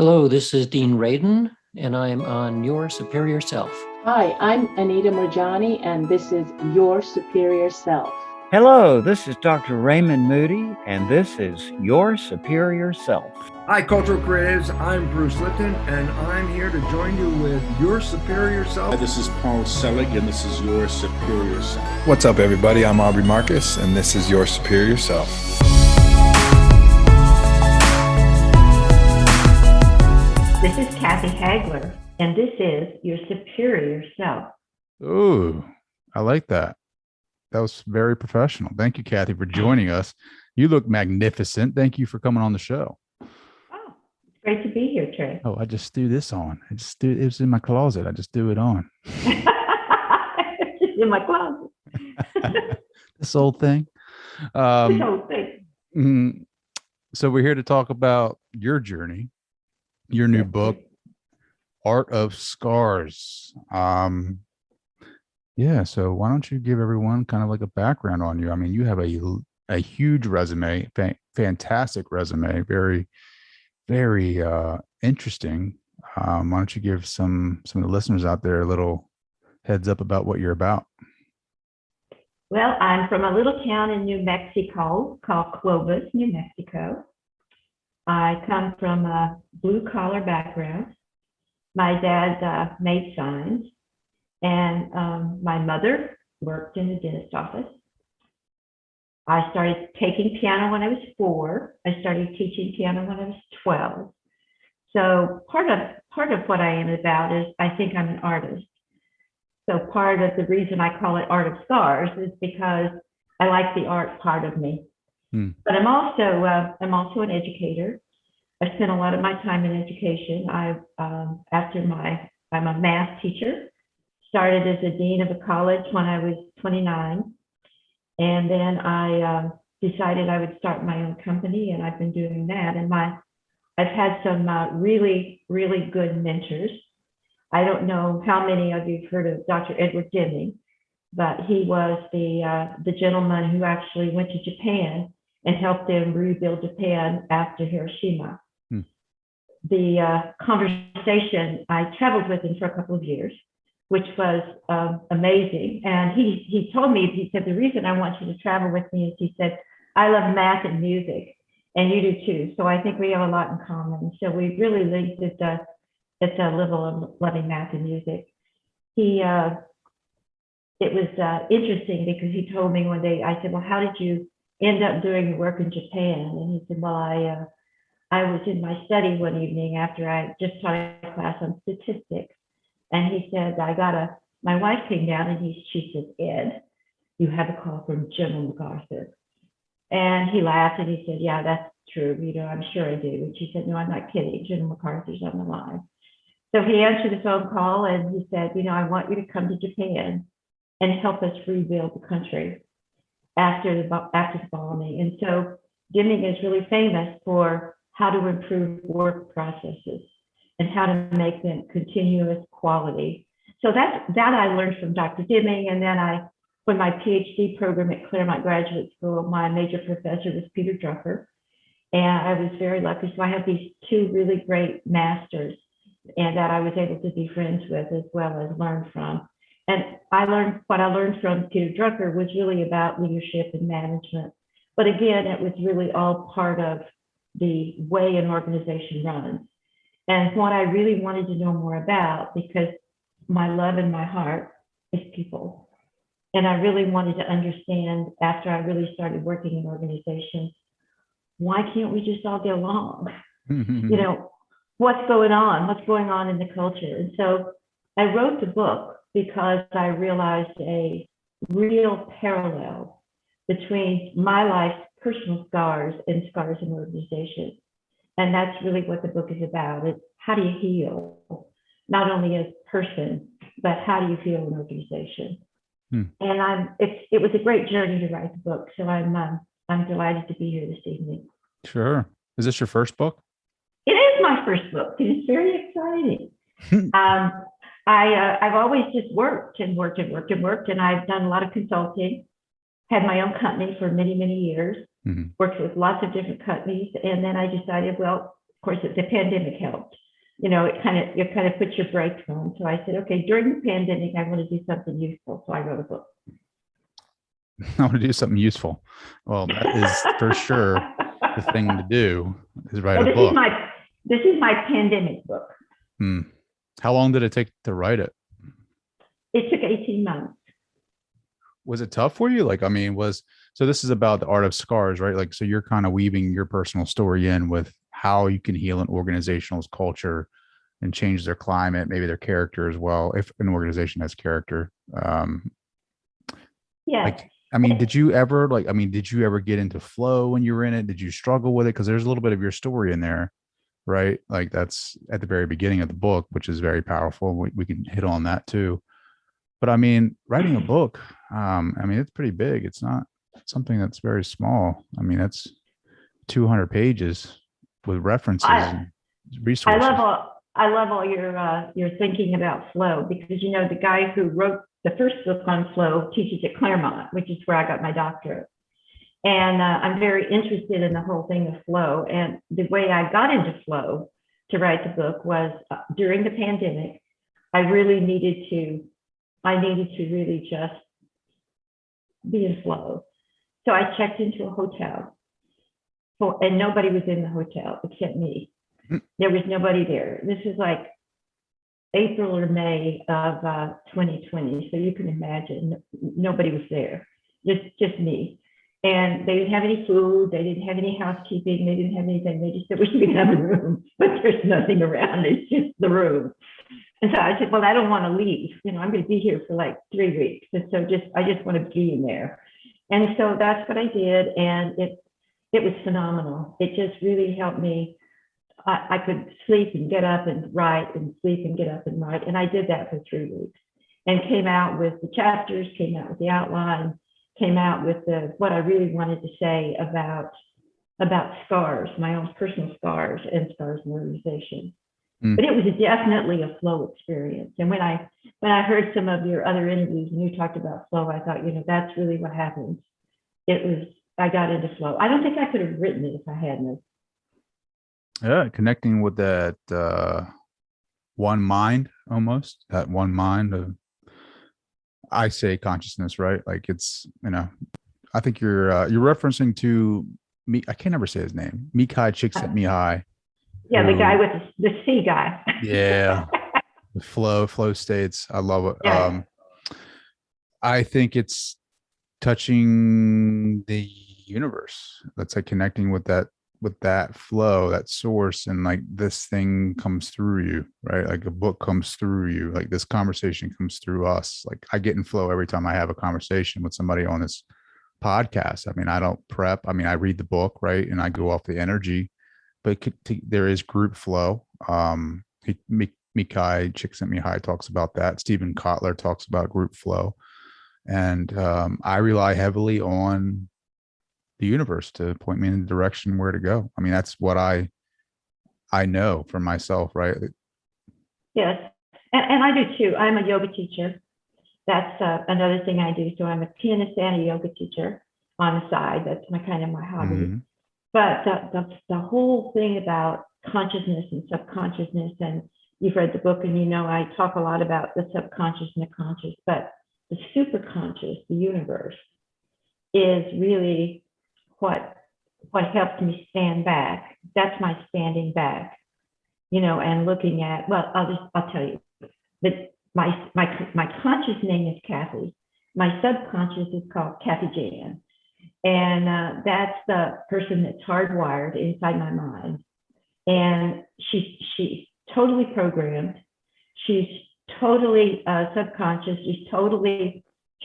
Hello, this is Dean Radin, and I'm on Your Superior Self. Hi, I'm Anita Murjani, and this is Your Superior Self. Hello, this is Dr. Raymond Moody, and this is Your Superior Self. Hi, Cultural Creatives. I'm Bruce Lipton, and I'm here to join you with Your Superior Self. This is Paul Selig, and this is Your Superior Self. What's up, everybody? I'm Aubrey Marcus, and this is Your Superior Self. This is Kathy Hagler, and this is Your Superior Self. Ooh, I like that. That was very professional. Thank you, Kathy, for joining us. You look magnificent. Thank you for coming on the show. Oh, it's great to be here, Trey. Oh, I just threw this on. It was in my closet. I just threw it on. It's just in my closet. This old thing. This whole thing. So we're here to talk about your journey, your new book, Art of Scars. So why don't you give everyone kind of like a background on you? I mean, you have a huge resume, fantastic resume, very, very interesting. Why don't you give some of the listeners out there a little heads up about what you're about? Well, I'm from a little town in New Mexico called Clovis, New Mexico. I come from a blue-collar background. My dad made signs, and my mother worked in the dentist office. I started taking piano when I was 4. I started teaching piano when I was 12. So part of what I am about is I think I'm an artist. So part of the reason I call it Art of Scars is because I like the art part of me. But I'm also an educator. I spent a lot of my time in education. I'm a math teacher. Started as a dean of a college when I was 29, and then I decided I would start my own company, and I've been doing that. And I've had some really, really good mentors. I don't know how many of you have heard of Dr. Edward Demings, but he was the gentleman who actually went to Japan and helped them rebuild Japan after Hiroshima. The conversation, I traveled with him for a couple of years, which was amazing. And he told me, he said, the reason I want you to travel with me is, he said, I love math and music, and you do too. So I think we have a lot in common. So we really linked at the level of loving math and music. It was interesting because he told me one day, I said, well, how did you end up doing your work in Japan? And he said, well, I was in my study one evening after I just taught a class on statistics. And he said, my wife came down and she said, Ed, you have a call from General MacArthur. And he laughed and he said, yeah, that's true. I'm sure I do. And she said, no, I'm not kidding. General MacArthur's on the line. So he answered the phone call and he said, I want you to come to Japan and help us rebuild the country after the bombing. And so Deming is really famous for how to improve work processes and how to make them continuous quality. So that I learned from Dr. Deming. And then for my Ph.D. program at Claremont Graduate School, my major professor was Peter Drucker. And I was very lucky. So I have these 2 really great masters and that I was able to be friends with as well as learn from. And what I learned from Peter Drucker was really about leadership and management. But again, it was really all part of the way an organization runs. And what I really wanted to know more about, because my love in my heart is people. And I really wanted to understand, after I really started working in organizations, why can't we just all get along? What's going on in the culture? And so I wrote the book because I realized a real parallel between my life's personal scars and scars in organizations. And that's really what the book is about. It's how do you heal, not only as a person, but how do you heal an organization? And it was a great journey to write the book. So I'm delighted to be here this evening. Sure. Is this your first book? It is my first book. It is very exciting. I've always just worked, and I've done a lot of consulting, had my own company for many, many years, worked with lots of different companies. And then I decided, well, course, the pandemic helped. It kind of puts your brakes on. So I said, okay, during the pandemic, I want to do something useful. So I wrote a book. I want to do something useful. Well, that is for sure the thing to do, is write a book. This is my pandemic book. How long did it take to write it? It took 18 months. Was it tough for you? So this is about the art of scars, right? Like, so you're kind of weaving your personal story in with how you can heal an organization's culture and change their climate, maybe their character as well, if an organization has character. Yeah. Did you ever get into flow when you were in it? Did you struggle with it? Because there's a little bit of your story in there, right? Like, that's at the very beginning of the book, which is very powerful. We can hit on that too. But writing a book, it's pretty big. It's not something that's very small. That's 200 pages with references and resources. I love all your thinking about flow, because the guy who wrote the first book on flow teaches at Claremont, which is where I got my doctorate. And I'm very interested in the whole thing of flow. And the way I got into flow to write the book was during the pandemic. I needed to really just be in flow. So I checked into a hotel, and nobody was in the hotel except me. There was nobody there. This is like April or May of 2020. So you can imagine nobody was there, just me. And they didn't have any food. They didn't have any housekeeping. They didn't have anything. They just said, we can have a room, but there's nothing around. It's just the room. And so I said, well, I don't want to leave. I'm going to be here for like 3 weeks. And so I just want to be in there. And so that's what I did. And it was phenomenal. It just really helped me. I could sleep and get up and write, and sleep and get up and write. And I did that for 3 weeks, and came out with the chapters, came out with the outline, came out with what I really wanted to say about scars, my own personal scars and scars in organization. But it was definitely a flow experience. And when I heard some of your other interviews and you talked about flow, I thought, that's really what happened. I got into flow. I don't think I could have written it if I hadn't. Yeah, connecting with that one mind, almost that one mind of, I say, consciousness, right? Like, it's, I think you're referencing to me. I can't ever say his name. Mikai Csikszentmihalyi. Yeah, the guy with the C guy. Yeah, the flow states. I love it. Yeah. I think it's touching the universe. That's like connecting with that flow, that source, and like this thing comes through you, right? Like a book comes through you, like this conversation comes through us. Like, I get in flow every time I have a conversation with somebody on this podcast. I don't prep. I read the book, right? And I go off the energy, but there is group flow. Mikai Csikszentmihalyi talks about that. Stephen Kotler talks about group flow. And I rely heavily on the universe to point me in the direction where to go. That's what I know for myself, right? Yes, and I do too. I'm a yoga teacher. That's another thing I do. So I'm a pianist and a yoga teacher on the side. That's my hobby. Mm-hmm. But the whole thing about consciousness and subconsciousness, and you've read the book, and I talk a lot about the subconscious and the conscious, but the superconscious, the universe, is really what helped me stand back. That's my standing back, and looking at, well, I'll tell you that my conscious name is Kathy. My subconscious is called Kathy Jan. And that's the person that's hardwired inside my mind. And she's totally programmed. She's totally subconscious. She's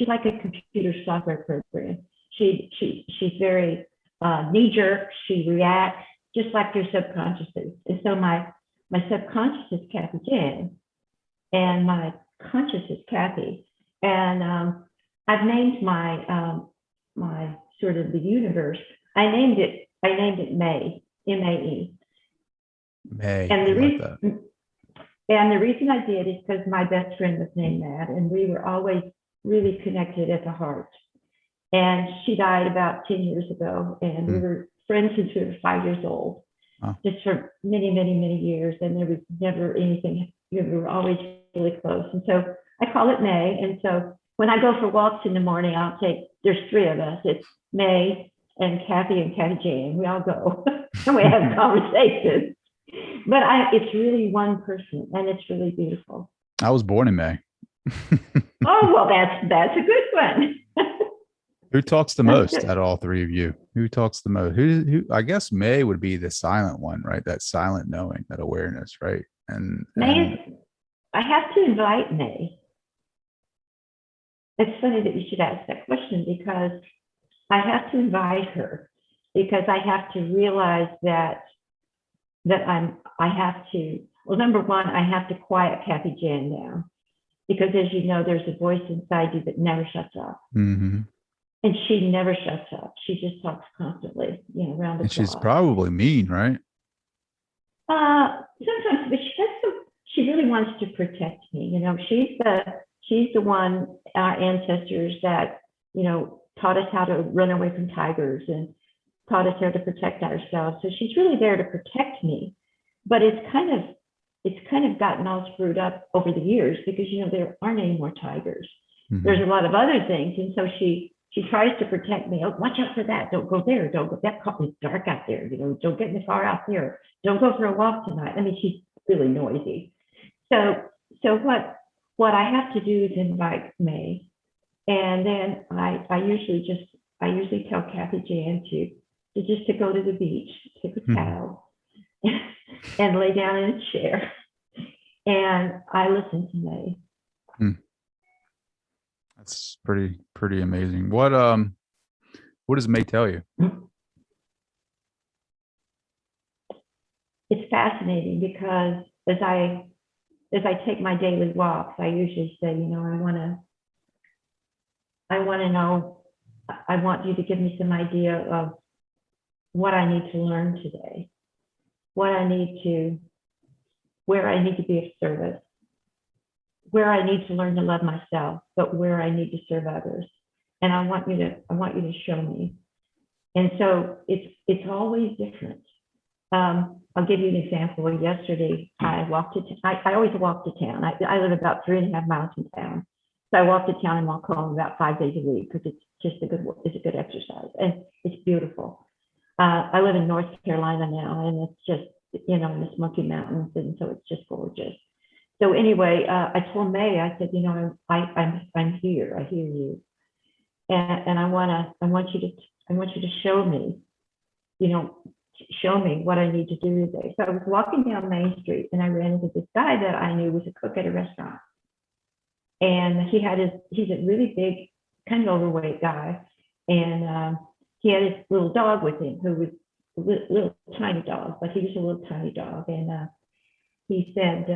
like a computer software program. She's very knee-jerk. She reacts just like your subconscious is. And so my subconscious is Kathy Jan, and my conscious is Kathy. And I've named my my sort of the universe. I named it May, M-A-E. May. And the reason I did is because my best friend was named that, and we were always really connected at the heart. And she died about 10 years ago, and we were friends since we were 5 years old. Wow. just for many, many, many years. And there was never anything, we were always really close. And so I call it May. And so when I go for walks in the morning, there's three of us. It's May and Kathy Jane. We all go and we have conversations. But it's really one person, and it's really beautiful. I was born in May. Oh, well, that's a good one. Who talks the most out of all three of you? Who talks the most? Who? I guess May would be the silent one, right? That silent knowing, that awareness, right? And I have to invite May. It's funny that you should ask that question, because I have to invite her, because I have to realize that number one, I have to quiet Kathy Jan down, because as you know, there's a voice inside you that never shuts up. mm-hmm. And she never shuts up. She just talks constantly, around the clock. And she's probably mean, right? Sometimes, but she really wants to protect me. She's the one, our ancestors that, taught us how to run away from tigers and taught us how to protect ourselves. So she's really there to protect me. But it's kind of gotten all screwed up over the years, because, there aren't any more tigers. Mm-hmm. There's a lot of other things. And so she tries to protect me. Oh, watch out for that. Don't go there. Don't go. It's dark out there. Don't get in the car out there. Don't go for a walk tonight. I mean, she's really noisy. So what I have to do is invite May. And then I usually tell Kathy Jan to go to the beach, take a towel, and lay down in a chair. And I listen to May. That's pretty amazing. What does May tell you? It's fascinating, because as I take my daily walks, I usually say, I want to know, I want you to give me some idea of what I need to learn today, where I need to be of service, where I need to learn to love myself, but where I need to serve others. And I want you to show me. And so it's always different. I'll give you an example. Yesterday, I always walk to town. I live about 3.5 miles from town. So I walk to town and walk home about 5 days a week, because it's just a good exercise, and it's beautiful. I live in North Carolina now, and it's just, in the Smoky Mountains, and so it's just gorgeous. So anyway, I told May, I said, I'm here. I hear you, and I want you to show me, show me what I need to do today. So I was walking down Main Street, and I ran into this guy that I knew was a cook at a restaurant. And he's a really big, kind of overweight guy. And he had his little dog with him, who was a little tiny dog, but he was a little tiny dog. And he said,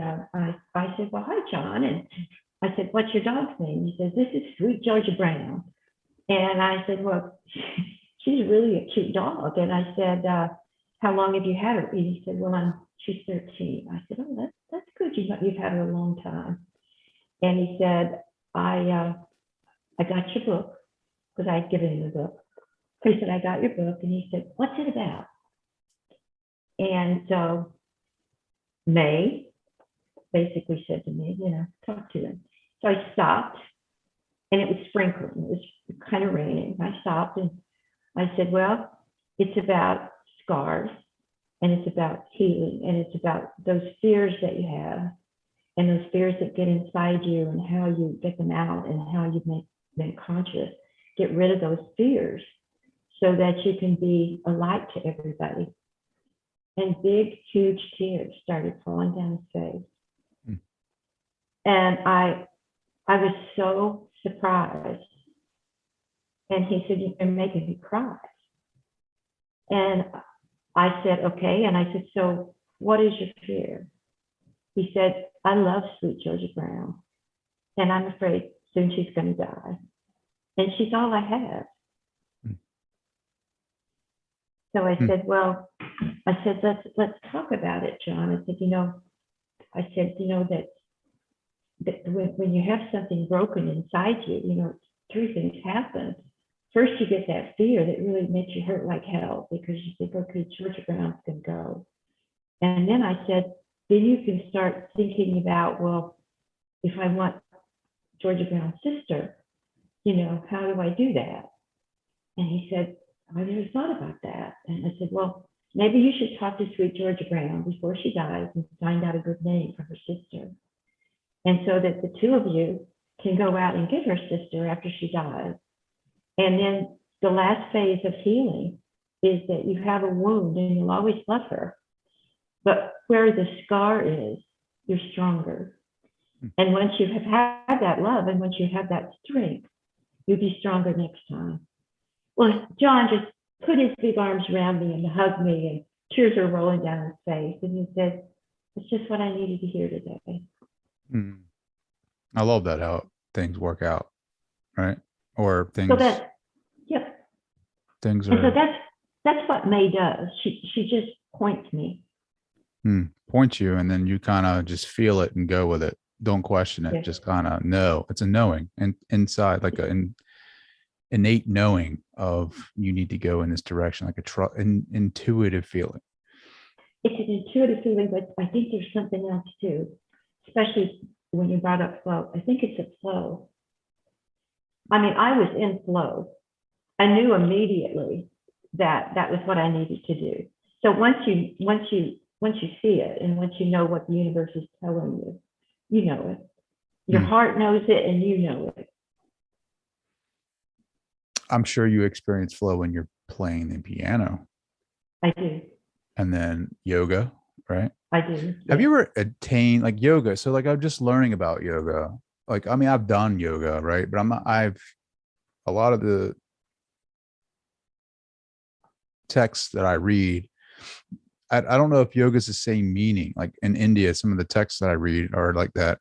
I said, well, hi, John. And I said, what's your dog's name? He says, this is Sweet Georgia Brown. And I said, well, she's really a cute dog. And I said, how long have you had her? And he said, well, she's 13. I said, oh, that's good. You've had her a long time. And he said, I got your book, because I had given him the book. He said, I got your book. And he said, what's it about? And so May basically said to me, talk to him. So I stopped, and it was sprinkling. It was kind of raining. I stopped, and I said, well, it's about scars, and it's about healing, and it's about those fears that you have, and those fears that get inside you, and how you get them out, and how you make them conscious. Get rid of those fears so that you can be a light to everybody. And big, huge tears started falling down his face. And I was so surprised. And he said, you're making me cry. And I said, okay. And I said, so what is your fear? He said, I love Sweet Georgia Brown, and I'm afraid soon she's going to die. And she's all I have. So I said, well, let's talk about it, John. I said, that when you have something broken inside you, three things happen. First, you get that fear that really makes you hurt like hell, because you think, okay, Georgia Brown's going to go. And then I said, then you can start thinking about, well, if I want Georgia Brown's sister, how do I do that? And he said, I never thought about that. And I said, well, maybe you should talk to sweet Georgia Brown before she dies and find out a good name for her sister. And so that the two of you can go out and get her sister after she dies. And then the last phase of healing is that you have a wound and you'll always love her. But where the scar is, you're stronger. And once you have had that love and once you have that strength, you'll be stronger next time. Well, John just put his big arms around me and hugged me, and tears are rolling down his face. And he said, it's just what I needed to hear today. I love that, how things work out, right? Or things. So that, yep. Things And are. so that's what May does. She just points me. Point you, and then you kind of just feel it and go with it. Don't question it. Yes. Just kind of know. It's a knowing, and inside, like an innate knowing of you need to go in this direction, like an intuitive feeling. It's an intuitive feeling, but I think there's something else too, especially when you brought up flow. I think it's a flow. I mean, I was in flow. I knew immediately that that was what I needed to do. So once you see it, and once you know what the universe is telling you, you know it. Your heart knows it, and you know it. I'm sure you experience flow when you're playing the piano. I do. And then yoga, right? I do. Have you ever attained like yoga? So like I'm just learning about yoga. Like, I mean, I've done yoga, right? But I've a lot of the texts that I read, I don't know if yoga is the same meaning. Like in India, some of the texts that I read are like that,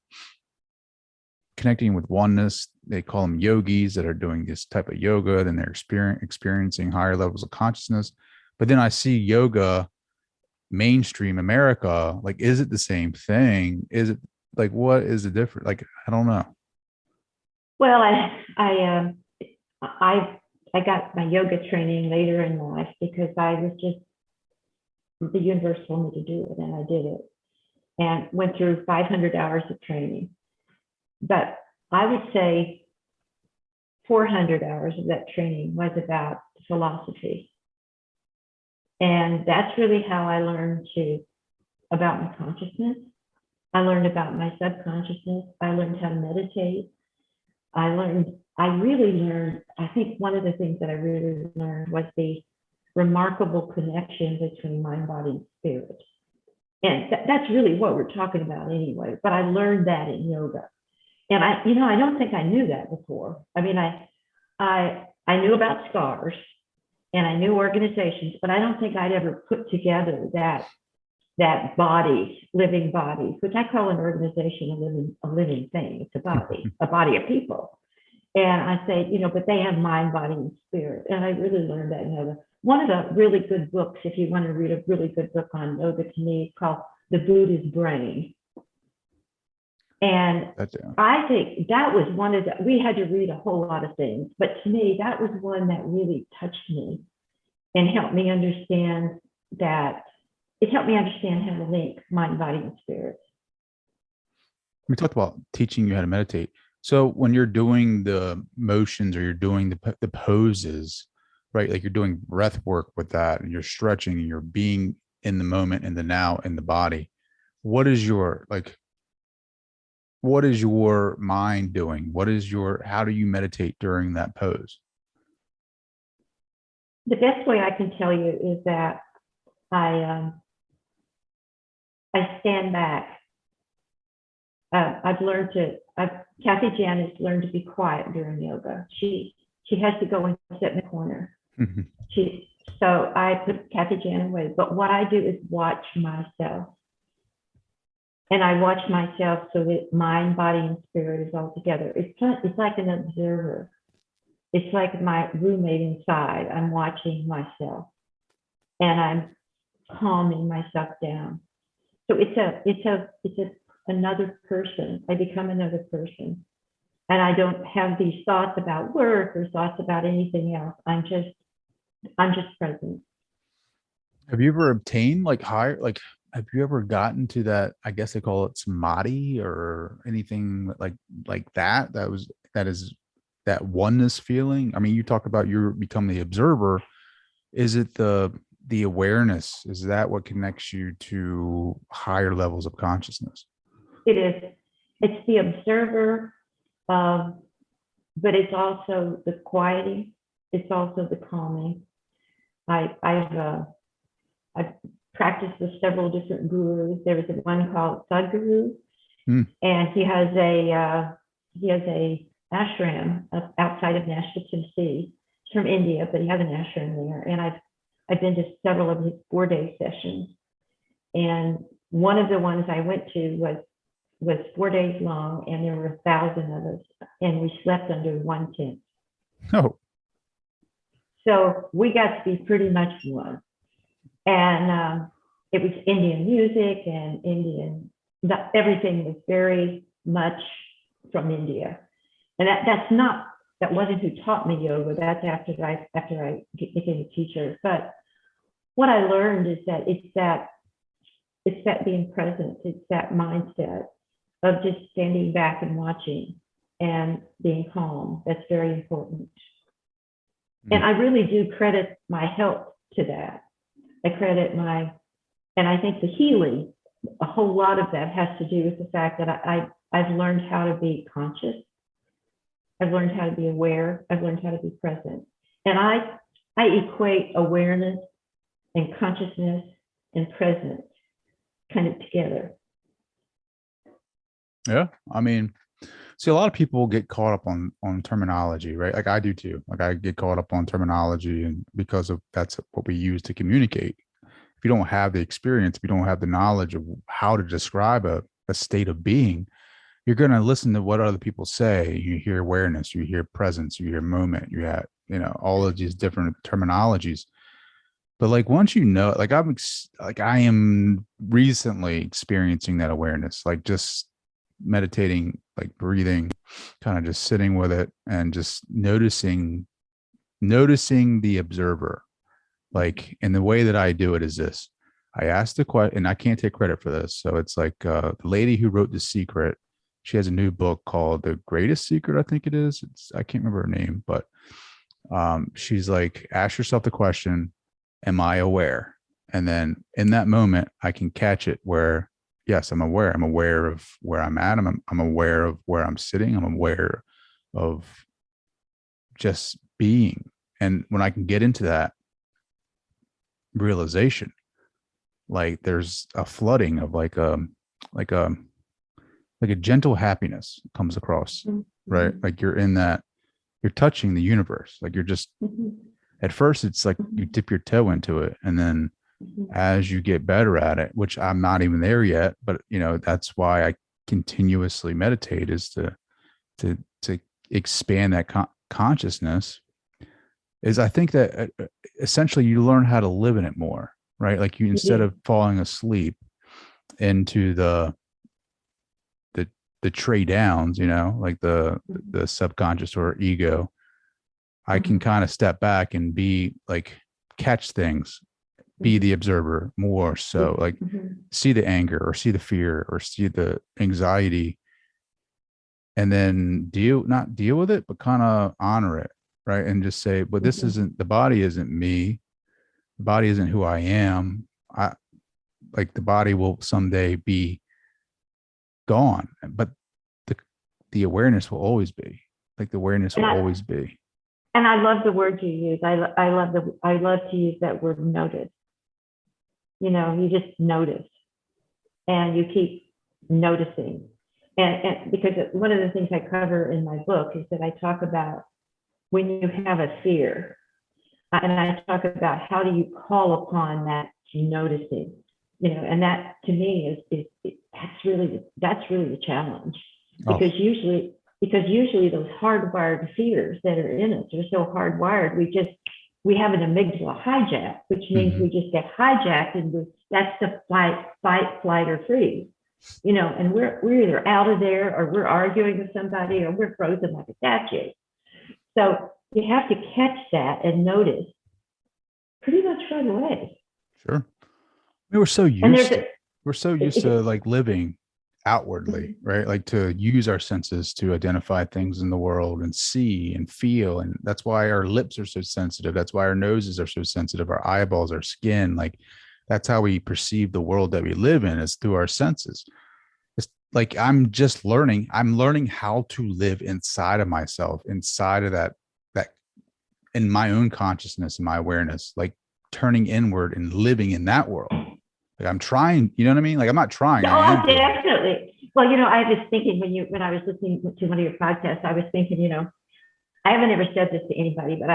connecting with oneness. They call them yogis that are doing this type of yoga. Then they're experiencing higher levels of consciousness. But then I see yoga mainstream America. Like, is it the same thing? Is it like, what is the difference? Like, I don't know. Well, I got my yoga training later in life because I was just, the universe told me to do it, and I did it, and went through 500 hours of training. But I would say 400 hours of that training was about philosophy. And that's really how I learned about my consciousness. I learned about my subconsciousness. I learned how to meditate. I really learned, I think one of the things that I really learned was the remarkable connection between mind, body, and spirit. And that's really what we're talking about anyway. But I learned that in yoga. And I don't think I knew that before. I mean, I knew about scars and I knew organizations, but I don't think I'd ever put together that body, living body, which I call an organization a living thing. It's a body of people. And I say, but they have mind, body, and spirit. And I really learned that in yoga. One of the really good books, if you want to read a really good book on yoga, to me, is called The Buddha's Brain. And I think that was one of we had to read a whole lot of things, but to me, that was one that really touched me and helped me understand that, it helped me understand how to link mind, body, and spirit. We talked about teaching you how to meditate. So when you're doing the motions or you're doing the poses, right? Like you're doing breath work with that, and you're stretching and you're being in the moment, in the now, in the body. What is your mind doing? How do you meditate during that pose? The best way I can tell you is that I stand back. Kathy Janis learned to be quiet during yoga. She has to go and sit in the corner. So I put Kathy Jan away. But what I do is watch myself. And I watch myself so that mind, body, and spirit is all together. It's like an observer. It's like my roommate inside. I'm watching myself, and I'm calming myself down. So it's another person. I become another person, and I don't have these thoughts about work or thoughts about anything else. I'm just present. Have you ever obtained like higher, like have you ever gotten to that? I guess they call it samadhi or anything like that. That is that oneness feeling. I mean, you talk about you become the observer. Is it the awareness? Is that what connects you to higher levels of consciousness? It is. It's the observer, but it's also the quieting. It's also the calming. I've practiced with several different gurus. There was one called Sadhguru, and he has a ashram outside of Nashville, Tennessee. He's from India, but he has an ashram there. And I've been to several of his 4-day sessions. And one of the ones I went to was 4 days long, and there were 1,000 of us, and we slept under one tent. Oh, So we got to be pretty much one. And it was Indian music and everything was very much from India. And that wasn't who taught me yoga. That's after I became a teacher. But what I learned is that it's that being present. It's that mindset of just standing back and watching and being calm. That's very important. And I really do credit my health to that. I credit and I think the healing, a whole lot of that has to do with the fact that I've learned how to be conscious. I've learned how to be aware. I've learned how to be present. And I equate awareness and consciousness and presence kind of together. yeah. I mean, see, a lot of people get caught up on terminology, right? Like I do too. Like I get caught up on terminology, and because of that's what we use to communicate. If you don't have the experience, if you don't have the knowledge of how to describe a state of being, you're going to listen to what other people say. You hear awareness, you hear presence, you hear moment, you have, all of these different terminologies. But like once you know, like I am recently experiencing that awareness, like just meditating, like breathing, kind of just sitting with it and just noticing the observer. Like, and the way that I do it is this: I ask the question, and I can't take credit for this. So it's like the lady who wrote The Secret, she has a new book called The Greatest Secret, I think it is. I can't remember her name, but she's like, ask yourself the question, am I aware? And then in that moment, I can catch it where, yes, I'm aware. I'm aware of where I'm at. I'm aware of where I'm sitting. I'm aware of just being. And when I can get into that realization, like there's a flooding of like a gentle happiness comes across, right? Like you're touching the universe. Like you're just, at first it's like you dip your toe into it. And then as you get better at it, which I'm not even there yet, but that's why I continuously meditate, is to expand that consciousness. Is I think that essentially you learn how to live in it more, right? Like you, instead of falling asleep into the trade downs, like the subconscious or ego, I can kind of step back and be like, catch things, be the observer more. So like see the anger or see the fear or see the anxiety, and then not deal with it, but kind of honor it. Right. And just say, but this isn't, the body isn't me. The body isn't who I am. The body will someday be gone, but the awareness will always be. Like the awareness will always be. And I love the word you use. I love to use that word, notice. You just notice, and you keep noticing. And because one of the things I cover in my book is that I talk about when you have a fear, and I talk about how do you call upon that noticing, and that to me that's really the challenge, because usually those hardwired fears that are in us are so hardwired, we have an amygdala hijack, which means we just get hijacked, and that's the fight, flight, or freeze, and we're either out of there, or we're arguing with somebody, or we're frozen like a statue. So you have to catch that and notice pretty much right away. Sure. We were so used to, we're so used to like living outwardly, right? Like to use our senses to identify things in the world and see and feel. And that's why our lips are so sensitive. That's why our noses are so sensitive, our eyeballs, our skin. Like that's how we perceive the world that we live in, is through our senses. It's like I'm learning how to live inside of myself, inside of that in my own consciousness and my awareness, like turning inward and living in that world. Like I'm trying, you know what I mean? Like I'm not trying. I am. Definitely. Well, I was thinking when I was listening to one of your podcasts, I was thinking, I haven't ever said this to anybody, but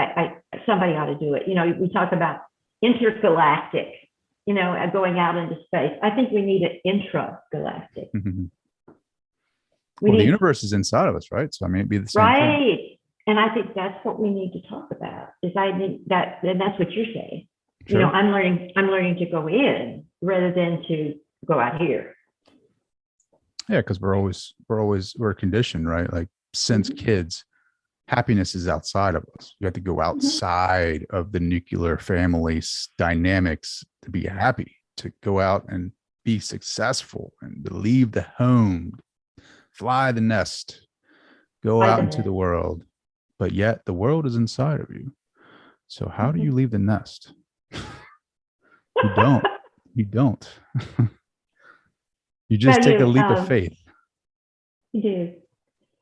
somebody ought to do it. We talk about intergalactic, going out into space. I think we need an intragalactic. Mm-hmm. The universe is inside of us, right? So I mean, it'd be the same right. thing. And I think that's what we need to talk about. I think that, and that's what you're saying. Sure. I'm learning to go in rather than to go out here. Yeah, because we're conditioned, right? Like since kids, happiness is outside of us. You have to go outside of the nuclear family dynamics to be happy, to go out and be successful and to leave the home, fly the nest, go out into the world. But yet the world is inside of you. So how do you leave the nest? You don't. You just take a leap of faith. You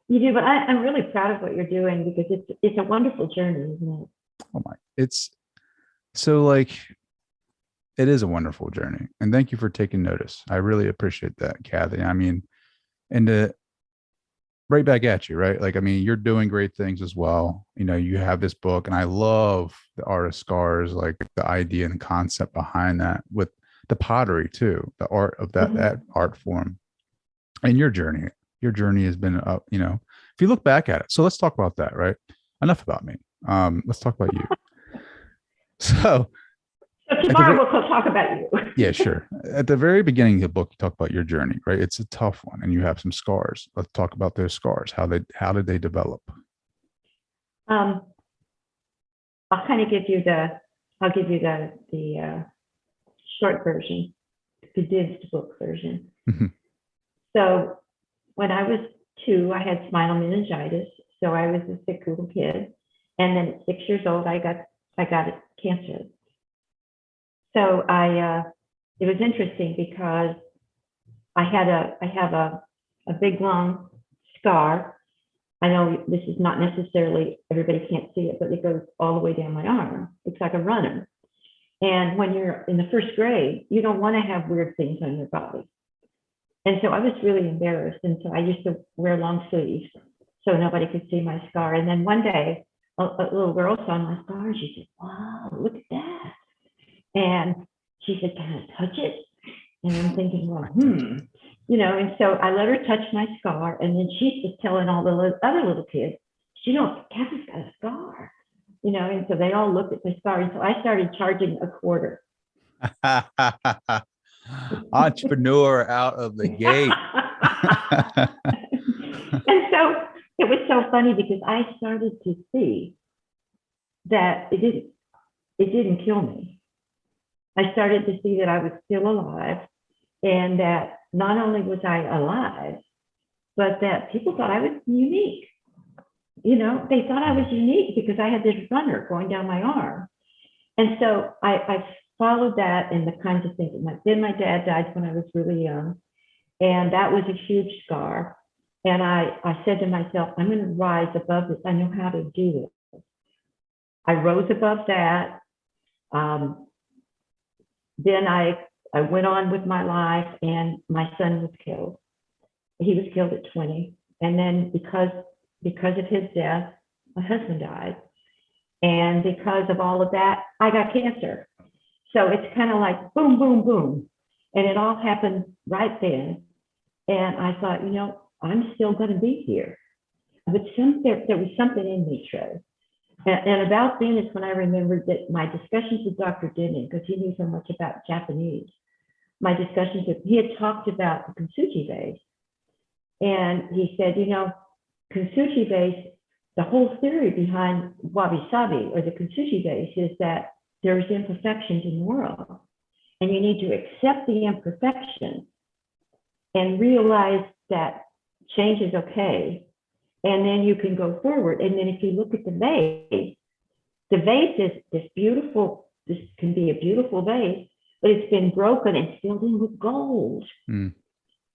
do. But I'm really proud of what you're doing, because it's a wonderful journey, isn't it? Oh my! It's so like it is a wonderful journey, and thank you for taking notice. I really appreciate that, Kathy. I mean, and right back at you, right? Like, I mean, you're doing great things as well. You have this book, and I love the art of scars, like the idea and concept behind that, with the pottery too, the art of that art form. And your journey has been up, if you look back at it. So let's talk about that, right? Enough about me. Let's talk about you. So tomorrow we'll talk about you. Yeah, sure. At the very beginning of the book, you talk about your journey, right? It's a tough one, and you have some scars. Let's talk about those scars. How did they develop? I'll kind of give you the short version, the condensed book version. So when I was 2, I had spinal meningitis. So I was a sick little kid, and then at 6 years old, I got cancer. So it was interesting because I have a big long scar. I know this is not necessarily, everybody can't see it, but it goes all the way down my arm. It's like a runner. And when you're in the first grade, you don't want to have weird things on your body. And so I was really embarrassed. And so I used to wear long sleeves so nobody could see my scar. And then one day, a little girl saw my scar, and she said, "Wow, look at that." And she said, "Can I touch it?" And I'm thinking, well, and so I let her touch my scar. And then she's just telling all the other little kids, "Kathy's got a scar." And so they all looked at the scar. And so I started charging a quarter. Entrepreneur out of the gate. And so it was so funny, because I started to see that it didn't kill me. I started to see that I was still alive, and that not only was I alive, but that people thought I was unique. They thought I was unique because I had this runner going down my arm. And so I followed that and the kinds of things. Then my dad died when I was really young, and that was a huge scar. And I said to myself, I'm going to rise above this. I know how to do this. I rose above that. Then I went on with my life, and my son was killed. He was killed at 20. And then because of his death, my husband died. And because of all of that, I got cancer. So it's kind of like boom, boom, boom. And it all happened right then. And I thought, I'm still going to be here. But there was something in me, Trey. And about then is when I remembered that my discussions with Dr. Demings, because he knew so much about Japanese, he had talked about the Kintsugi base. And he said, Kintsugi base, the whole theory behind wabi-sabi, or the Kintsugi base, is that there's imperfections in the world. and you need to accept the imperfection and realize that change is okay. And then you can go forward. And then if you look at the vase is this beautiful, this can be a beautiful vase, but it's been broken and filled in with gold. Mm.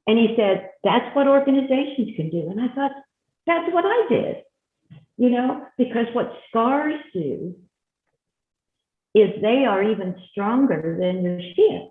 And he said, that's what organizations can do. And I thought, that's what I did, because what scars do is they are even stronger than your skin.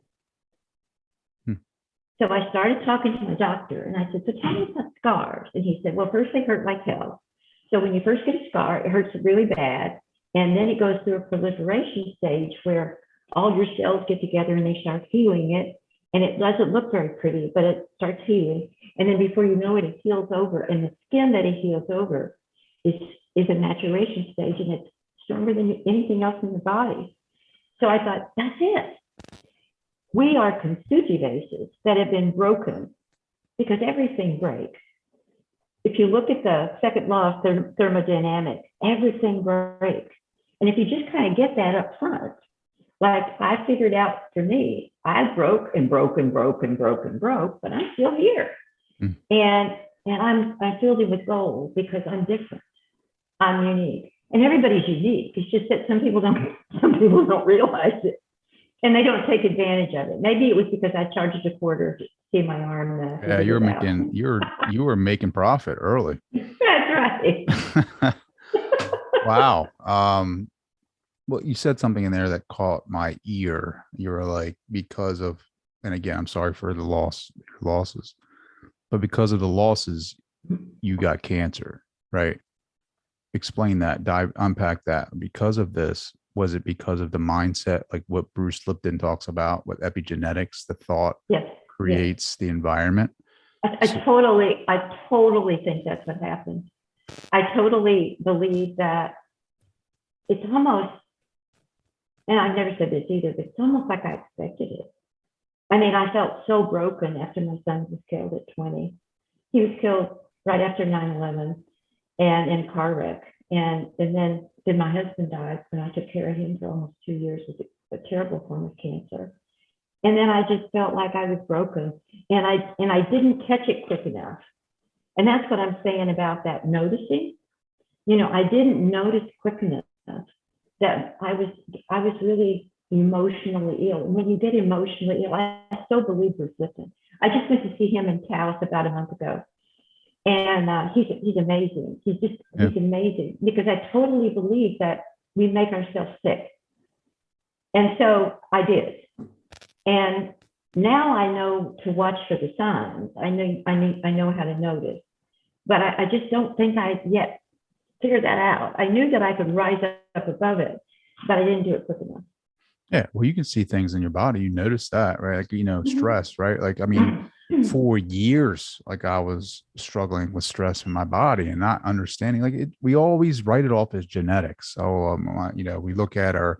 So I started talking to my doctor and I said, so tell me about scars. And he said, well, first they hurt like hell. So when you first get a scar, it hurts really bad. And then it goes through a proliferation stage where all your cells get together and they start healing it. And it doesn't look very pretty, but it starts healing. And then before you know it, it heals over. And the skin that it heals over is a maturation stage, and it's stronger than anything else in the body. So I thought, that's it. We are kintsugi vases that have been broken because everything breaks. If you look at the second law of thermodynamics, everything breaks. And if you just kind of get that up front, like I figured out for me, I broke and broke and broke and broke and broke, but I'm still here. Mm. And I'm filled in with gold because I'm different. I'm unique. And everybody's unique. It's just that some people don't realize it. And they don't take advantage of it. Maybe it was because I charged a quarter to see my arm. Yeah, you were making profit early. That's right. Wow. Well, you said something in there that caught my ear. You were like, because of, and again, I'm sorry for the losses, but because of the losses, you got cancer, right? Explain that, unpack that. Because of this, was it because of the mindset, like what Bruce Lipton talks about, what epigenetics, the thought creates the environment? I totally think that's what happened. I totally believe that it's almost, and I've never said this either, but it's almost like I expected it. I mean, I felt so broken after my son was killed at 20. He was killed right after 9/11 and in a car wreck. And then my husband died when I took care of him for almost 2 years with a terrible form of cancer. And then I just felt like I was broken, and I didn't catch it quick enough. And that's what I'm saying about that noticing. I didn't notice quick enough that I was really emotionally ill. And when you get emotionally ill, I so believe Bruce Lipton. I just went to see him in Taos about a month ago. And he's amazing. He's amazing, because I totally believe that we make ourselves sick. And so I did. And now I know to watch for the signs. I know how to notice, but I just don't think I yet figured that out. I knew that I could rise up above it, but I didn't do it quick enough. Yeah. Well, you can see things in your body. You notice that, right? Like, stress, right? Like, I mean, for years, like I was struggling with stress in my body and not understanding, like we always write it off as genetics. So, we look at our,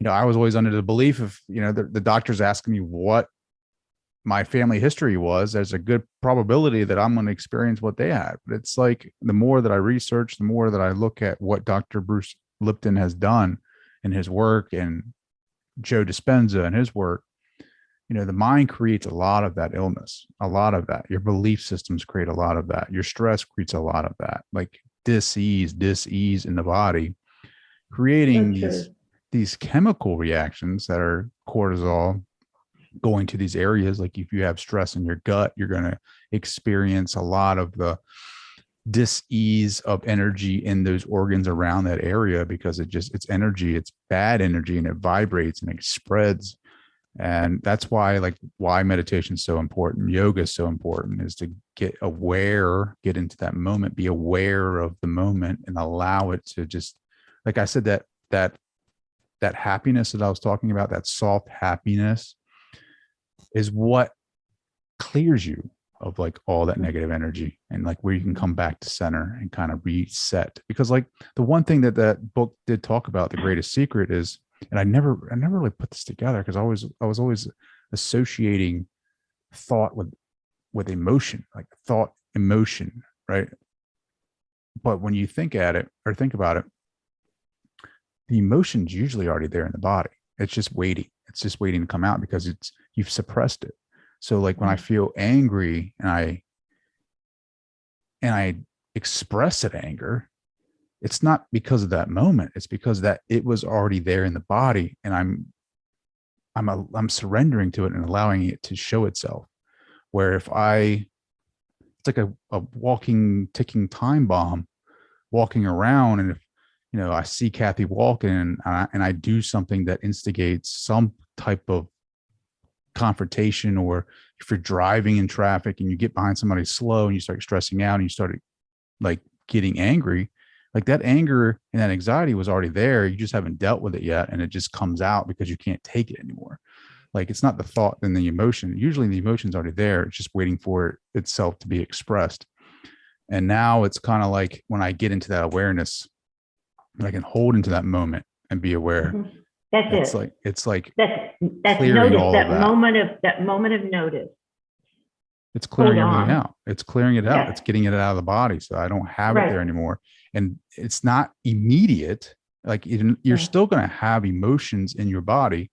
I was always under the belief of, the doctors asking me what my family history was. There's a good probability that I'm going to experience what they had. But it's like, the more that I research, the more that I look at what Dr. Bruce Lipton has done in his work, and Joe Dispenza and his work, the mind creates a lot of that illness, a lot of that. Your belief systems create a lot of that. Your stress creates a lot of that, like dis-ease in the body, creating these chemical reactions that are cortisol going to these areas. Like if you have stress in your gut, you're going to experience a lot of the dis-ease of energy in those organs around that area, because it's energy, it's bad energy, and it vibrates and it spreads. And that's why meditation is so important. Yoga is so important, is to get get into that moment, be aware of the moment, and allow it to just, like I said, that happiness that I was talking about, that soft happiness, is what clears you of like all that negative energy, and like where you can come back to center and kind of reset. Because like the one thing that book did talk about, The Greatest Secret, is, and I never really put this together, because I was always associating thought with emotion, like thought, emotion, right? But when you think about it, the emotion's usually already there in the body. It's just waiting. It's just waiting to come out because you've suppressed it. So like when I feel angry and I express that anger, it's not because of that moment. It's because that it was already there in the body, and I'm surrendering to it and allowing it to show itself. Where if it's like a walking, ticking time bomb walking around. And if, I see Kathy walking and I do something that instigates some type of confrontation, or if you're driving in traffic and you get behind somebody slow and you start stressing out and you start like getting angry, like that anger and that anxiety was already there. You just haven't dealt with it yet. And it just comes out because you can't take it anymore. Like it's not the thought and the emotion. Usually the emotion's already there. It's just waiting for itself to be expressed. And now it's kind of like when I get into that awareness, I can hold into that moment and be aware. That's it's like that's clearing notice, all that of that. moment of notice. It's clearing Hold everything on. out. It's clearing it out. Yeah. It's getting it out of the body. So I don't have it Right. there anymore. And it's not immediate. Like you're Yeah. still going to have emotions in your body.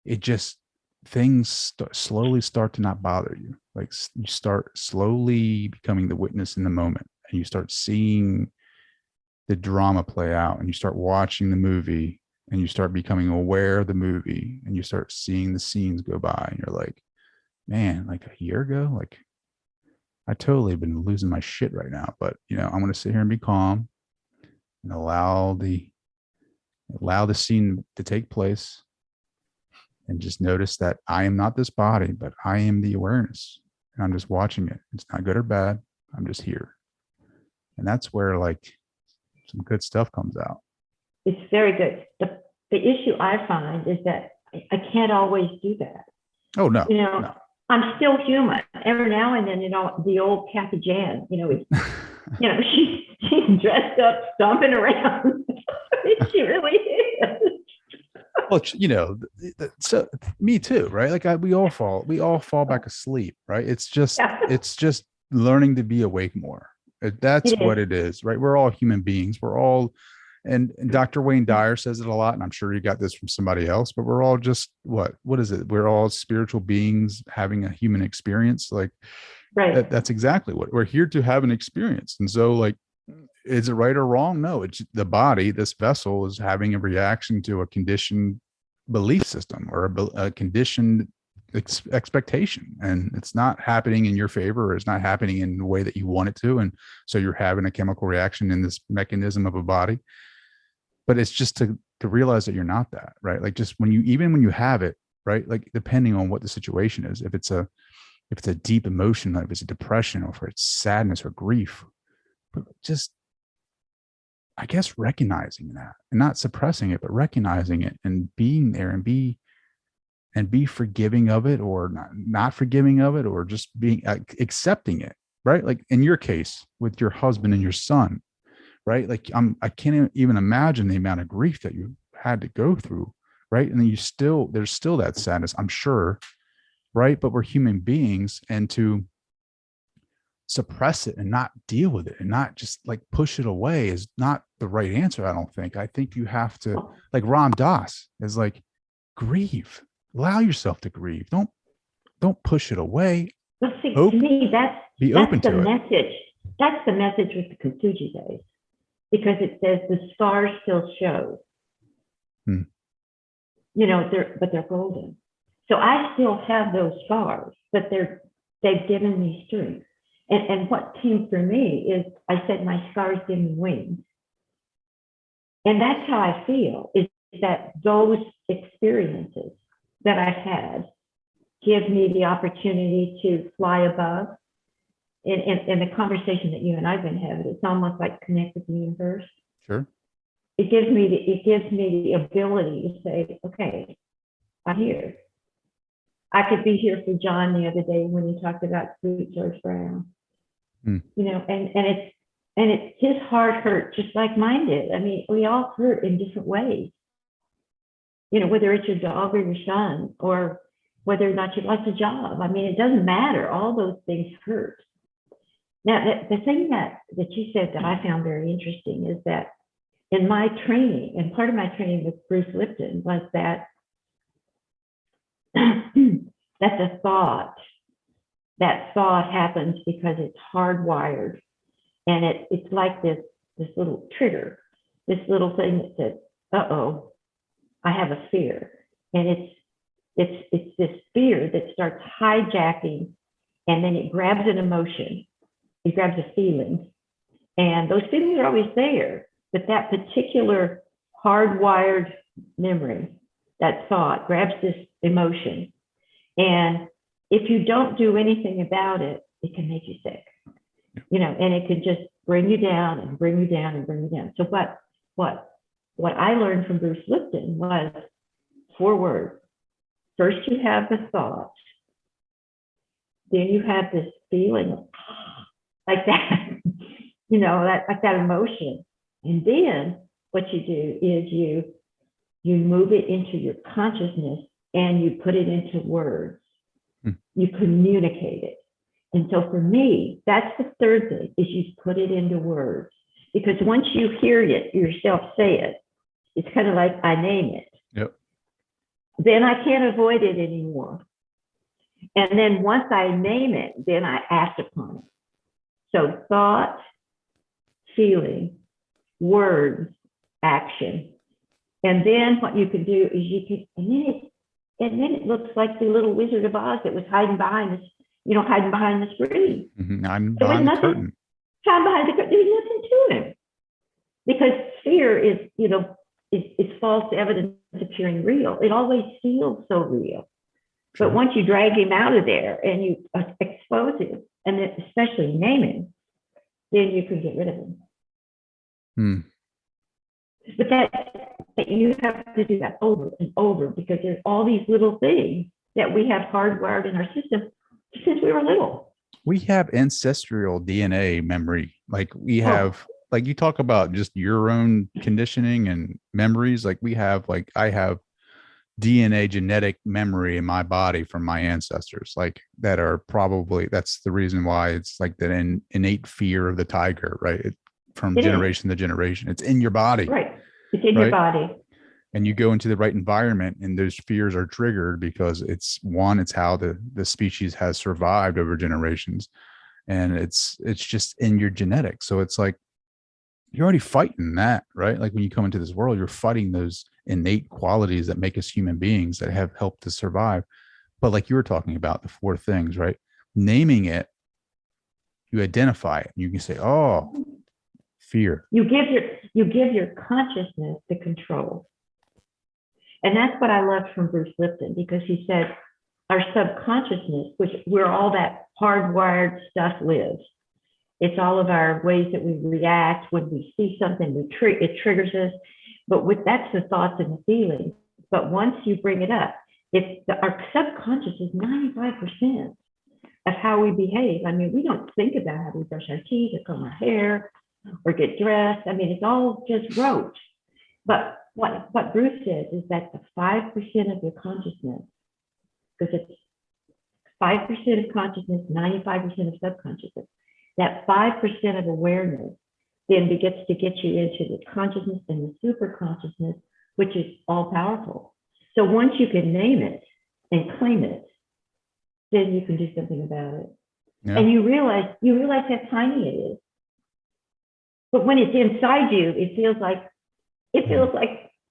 It just, things slowly start to not bother you. Like you start slowly becoming the witness in the moment, and you start seeing the drama play out, and you start watching the movie, and you start becoming aware of the movie, and you start seeing the scenes go by, and you're like, man, like a year ago, like I totally have been losing my shit right now. But I'm going to sit here and be calm and allow the scene to take place, and just notice that I am not this body, but I am the awareness, and I'm just watching it. It's not good or bad. I'm just here. And that's where like some good stuff comes out. It's very good. The issue I find is that I can't always do that. Oh, no. No. I'm still human. Every now and then, the old Kathy Jan, she's dressed up, stomping around. She really is. Well, so me too, right? Like we all fall back asleep, right? It's just learning to be awake more. That's what it is, right? We're all human beings. We're all, and Dr. Wayne Dyer says it a lot, and I'm sure you got this from somebody else, but we're all just what is it? We're all spiritual beings having a human experience. Like, right. That's exactly what we're here to have, an experience. And so like, is it right or wrong? No, it's the body, this vessel is having a reaction to a conditioned belief system, or a conditioned expectation, and it's not happening in your favor, or it's not happening in the way that you want it to. And so you're having a chemical reaction in this mechanism of a body. But it's just to realize that you're not that, right? Like just when you have it, right? Like depending on what the situation is, if it's a deep emotion, like if it's a depression, or if it's sadness or grief, but just, I guess, recognizing that and not suppressing it, but recognizing it and being there, and be forgiving of it, or not forgiving of it, or just being accepting it, right? Like in your case with your husband and your son, right? Like I can't even imagine the amount of grief that you had to go through, right? And then there's still that sadness, I'm sure, right? But we're human beings, and to suppress it and not deal with it and not just like push it away is not the right answer. I don't think. I think you have to, like Ram Dass is like, grieve, allow yourself to grieve. Don't push it away. Well, see, to me, that's open the to it. message. That's the message with the Kintsugi days, because it says the scars still show. They're golden. So I still have those scars, but they've given me strength. And what came for me is, I said, my scars give me wings. And that's how I feel, is that those experiences that I had give me the opportunity to fly above. In the conversation that you and I've been having, it's almost like connect with the universe. Sure. It gives me the ability to say, okay, I'm here. I could be here for John the other day when he talked about Sweet George Brown. And it's his heart hurt just like mine did. I mean, we all hurt in different ways. Whether it's your dog or your son, or whether or not you like the job. I mean, it doesn't matter. All those things hurt. Now, the thing that you said that I found very interesting is that in my training, and part of my training with Bruce Lipton was that that's a thought. That thought happens because it's hardwired, and it's like this little trigger, this little thing that says, "Uh-oh, I have a fear," and it's this fear that starts hijacking, and then it grabs an emotion, it grabs a feeling, and those feelings are always there, but that particular hardwired memory, that thought grabs this emotion, and if you don't do anything about it, it can make you sick, and it can just bring you down and bring you down and bring you down. So what I learned from Bruce Lipton was 4 words. First, you have the thought, then you have this feeling like that, like that emotion, and then what you do is you move it into your consciousness and you put it into words. You communicate it. And so for me, that's the third thing, is you put it into words. Because once you hear it yourself say it, it's kind of like I name it. Yep. Then I can't avoid it anymore. And then once I name it, then I act upon it. So thought, feeling, words, action. And then what you can do is you can, and then it looks like the little Wizard of Oz that was hiding behind this, hiding behind the screen. I'm behind the curtain. Hiding behind the curtain. There was nothing to him. Because fear is false evidence appearing real. It always feels so real. But once you drag him out of there and you expose him, and then especially name him, then you can get rid of him. But that you have to do that over and over, because there's all these little things that we have hardwired in our system since we were little. We have ancestral DNA memory. Like we have, like you talk about just your own conditioning and memories. Like I have DNA genetic memory in my body from my ancestors, like that are probably, that's the reason why it's like that innate fear of the tiger, right? From generation to generation, it's in your body. Right. It's in your body. And you go into the right environment and those fears are triggered because it's how the species has survived over generations. And it's just in your genetics. So it's like, you're already fighting that, right? Like when you come into this world, you're fighting those innate qualities that make us human beings that have helped us survive. But like you were talking about, the 4 things, right? Naming it, you identify it. You can say, oh, fear. You give your consciousness the control. And that's what I loved from Bruce Lipton, because he said our subconsciousness, which where all that hardwired stuff lives, it's all of our ways that we react when we see something, it triggers us. But that's the thoughts and the feelings. But once you bring it up, our subconscious is 95% of how we behave. I mean, we don't think about how we brush our teeth or comb our hair or get dressed. I mean, it's all just rote. But what Bruce says is that the 5% of your consciousness, because it's 5% of consciousness, 95% of subconsciousness, that 5% of awareness then begins to get you into the consciousness and the super consciousness, which is all powerful. So once you can name it and claim it, then you can do something about it. Yeah. And you realize how tiny it is. But when it's inside you, it feels like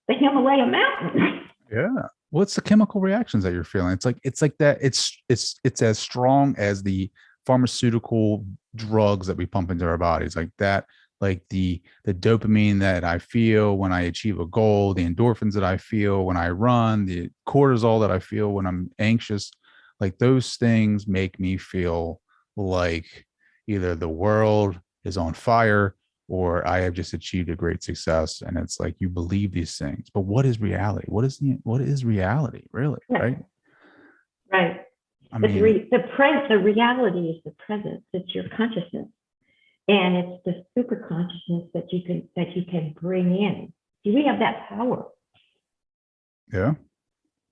the Himalaya mountain. Yeah. What's the chemical reactions that you're feeling? It's like that. It's as strong as the pharmaceutical drugs that we pump into our bodies, like that, like the dopamine that I feel when I achieve a goal, the endorphins that I feel when I run, the cortisol that I feel when I'm anxious. Like those things make me feel like either the world is on fire or I have just achieved a great success. And it's like, you believe these things, but what is reality? What is reality really? Right. Right. I mean, the reality is the presence. It's your consciousness, and it's the super consciousness that you can bring in. We have that power. Yeah.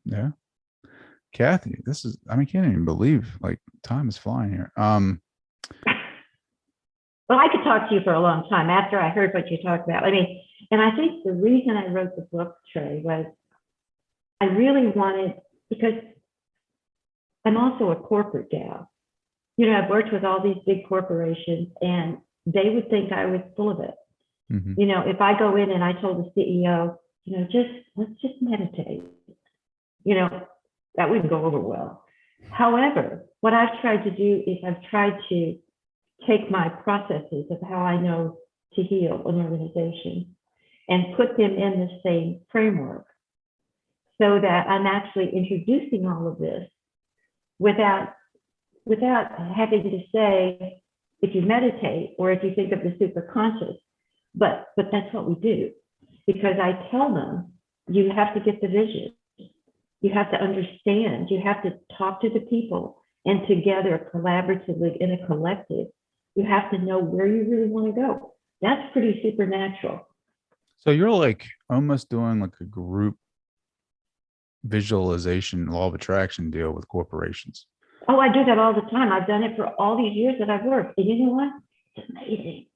Yeah. Kathy, I can't even believe, like, time is flying here. Well, I could talk to you for a long time after I heard what you talked about. I mean, and I think the reason I wrote the book, Trey, was I really wanted, because I'm also a corporate gal. You know, I've worked with all these big corporations, and they would think I was full of it. Mhm. You know, if I go in and I told the CEO, you know, let's just meditate, you know, that wouldn't go over well. However, what I've tried to do is I've tried to take my processes of how I know to heal an organization and put them in the same framework, so that I'm actually introducing all of this without having to say, if you meditate or if you think of the superconscious, but that's what we do. Because I tell them, you have to get the vision. You have to understand. You have to talk to the people, and together, collaboratively in a collective, you have to know where you really want to go. That's pretty supernatural. So you're like almost doing like a group visualization, law of attraction deal with corporations. Oh, I do that all the time. I've done it for all these years that I've worked. And you know what? It's amazing.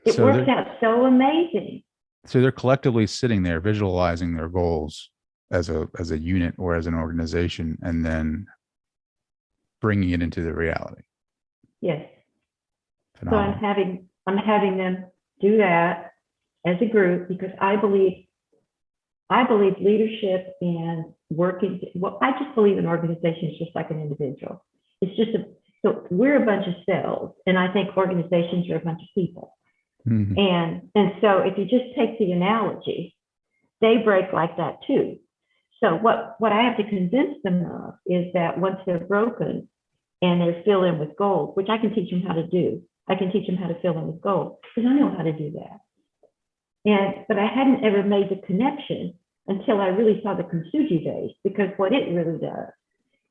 It So works they're- out so amazing. So they're collectively sitting there visualizing their goals as a unit or as an organization, and then bringing it into the reality. Yes. So Phenomenal. I'm having them do that as a group, because I believe leadership and working, well, I just believe an organization is just like an individual. It's just so we're a bunch of cells, and I think organizations are a bunch of people. Mhm. And so if you just take the analogy, they break like that too. So what I have to convince them of is that once they're broken and they're filled in with gold, which I can teach them how to do, I can teach them how to fill in with gold, because I know how to do that. But I hadn't ever made the connection until I really saw the Kintsugi days, because what it really does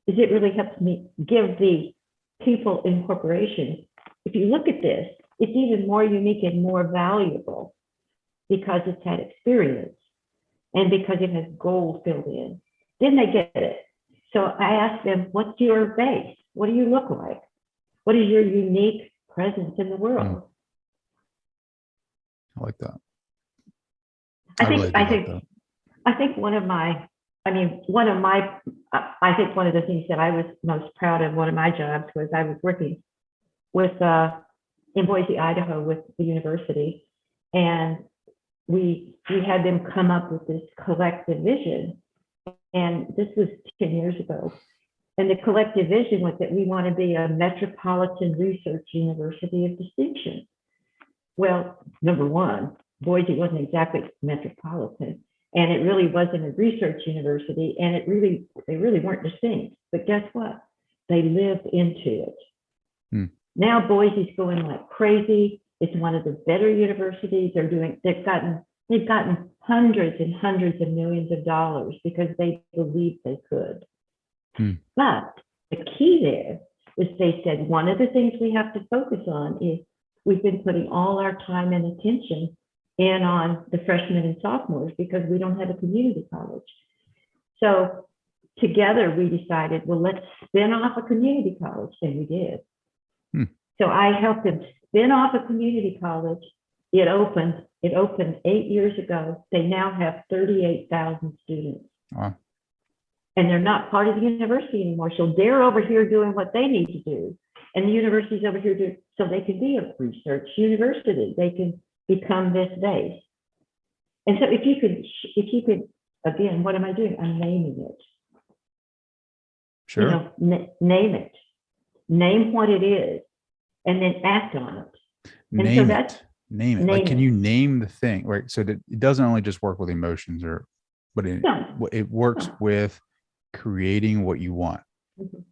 is it really helps me give the people in corporations, if you look at this, it's even more unique and more valuable because it's had experience and because it has gold filled in. Then they get it. So I ask them, what's your base? What do you look like? What is your unique presence in the world? I like that. I really think do I like think that. I think one of the things that I was most proud of, one of my jobs, was I was working with in Boise, Idaho, with the university, and we had them come up with this collective vision, and this was 10 years ago. And the collective vision was that we want to be a metropolitan research university of distinction. Well, number one, Boise wasn't exactly metropolitan, and it really wasn't a research university, and they really weren't distinct. But guess what? They lived into it. Now Boise's going like crazy. It's one of the better universities. They've gotten hundreds and hundreds of millions of dollars because they believed they could. But the key there is they said one of the things we have to focus on is we've been putting all our time and attention in on the freshmen and sophomores because we don't have a community college. So together we decided, well, let's spin off a community college, and we did. So I helped them spin off a community college. It opened 8 years ago. They now have 38,000 students. Wow. And they're not part of the university anymore. So they're over here doing what they need to do. And the university's over here doing, so they can be a research university. They can become this base. And so if you could, again, what am I doing? I'm naming it. Sure. You know, name it. Name what it is, and then act on it. And so Name it. Name it. Like, can you name the thing? Right. So that it doesn't only just work with emotions, but it works with creating what you want.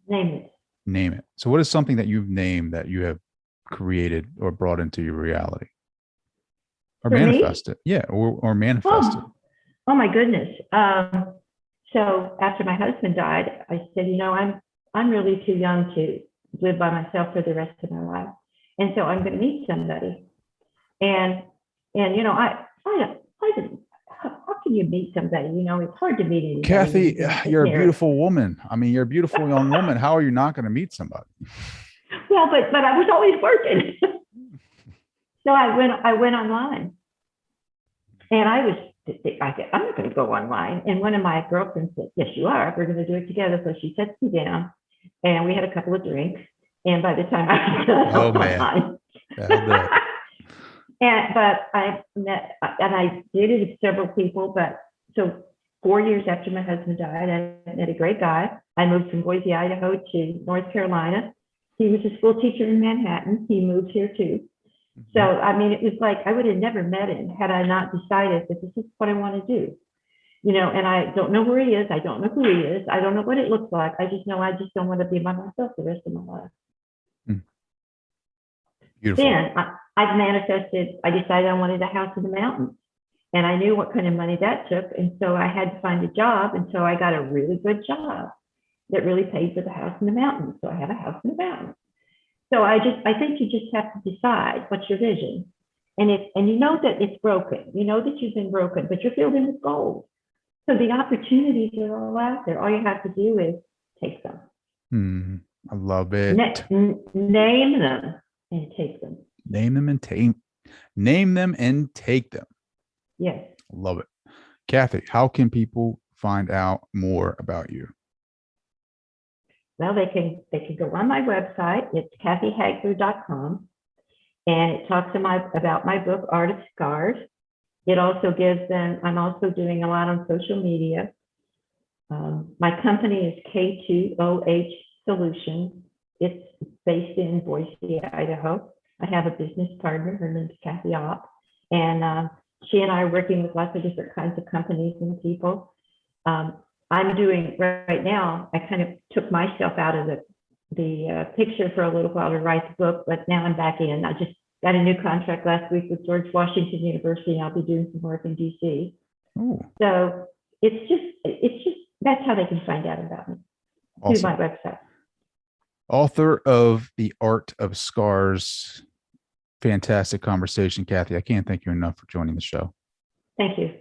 Name it. Name it. So what is something that you've named that you have created or brought into your reality? Or For manifest me? it. Yeah. Or manifest it. Oh my goodness. So after my husband died, I said, you know, I'm really too young to live by myself for the rest of my life. And so I'm going to meet somebody. And you know, I didn't, how can you meet somebody? You know, it's hard to meet anybody. Kathy, you're a beautiful woman. I mean, you're a beautiful young woman. How are you not going to meet somebody? Well, but I was always working. So I went online, and I said, I'm not going to go online. And one of my girlfriends said, yes, you are. We're going to do it together. So she sets me down and we had a couple of drinks. And by the time I was done, Oh, man. That'll do it. but I met, and I dated with several people, but so 4 years after my husband died, I met a great guy. I moved from Boise, Idaho to North Carolina. He was a school teacher in Manhattan. He moved here too. So, I mean, it was like, I would have never met him had I not decided that this is what I want to do. You know, and I don't know where he is. I don't know who he is. I don't know what it looks like. I just know I just don't want to be by myself the rest of my life. Beautiful. Then I've manifested, I decided I wanted a house in the mountains. And I knew what kind of money that took. And so I had to find a job. And so I got a really good job that really paid for the house in the mountains. So I have a house in the mountains. So I think you just have to decide what's your vision. And you know that it's broken. You know that you've been broken, but you're filled in with gold. So the opportunities are all out there. All you have to do is take them. I love it. Name them and take them. Name them and take them. Yes. I love it. Kathy, how can people find out more about you? Well, they can go on my website. It's kathyhagler.com, and it talks about my book, Art of Scars. It also gives them, I'm also doing a lot on social media. My company is K2OH Solutions. It's based in Boise, Idaho. I have a business partner. Her name's Kathy Opp, and she and I are working with lots of different kinds of companies and people. I'm doing right now, I kind of took myself out of the picture for a little while to write the book, but now I'm back in. I just got a new contract last week with George Washington University, and I'll be doing some work in DC. Ooh. So it's just, that's how they can find out about me, Awesome. through my website. Author of The Art of Scars. Fantastic conversation, Kathy. I can't thank you enough for joining the show. Thank you.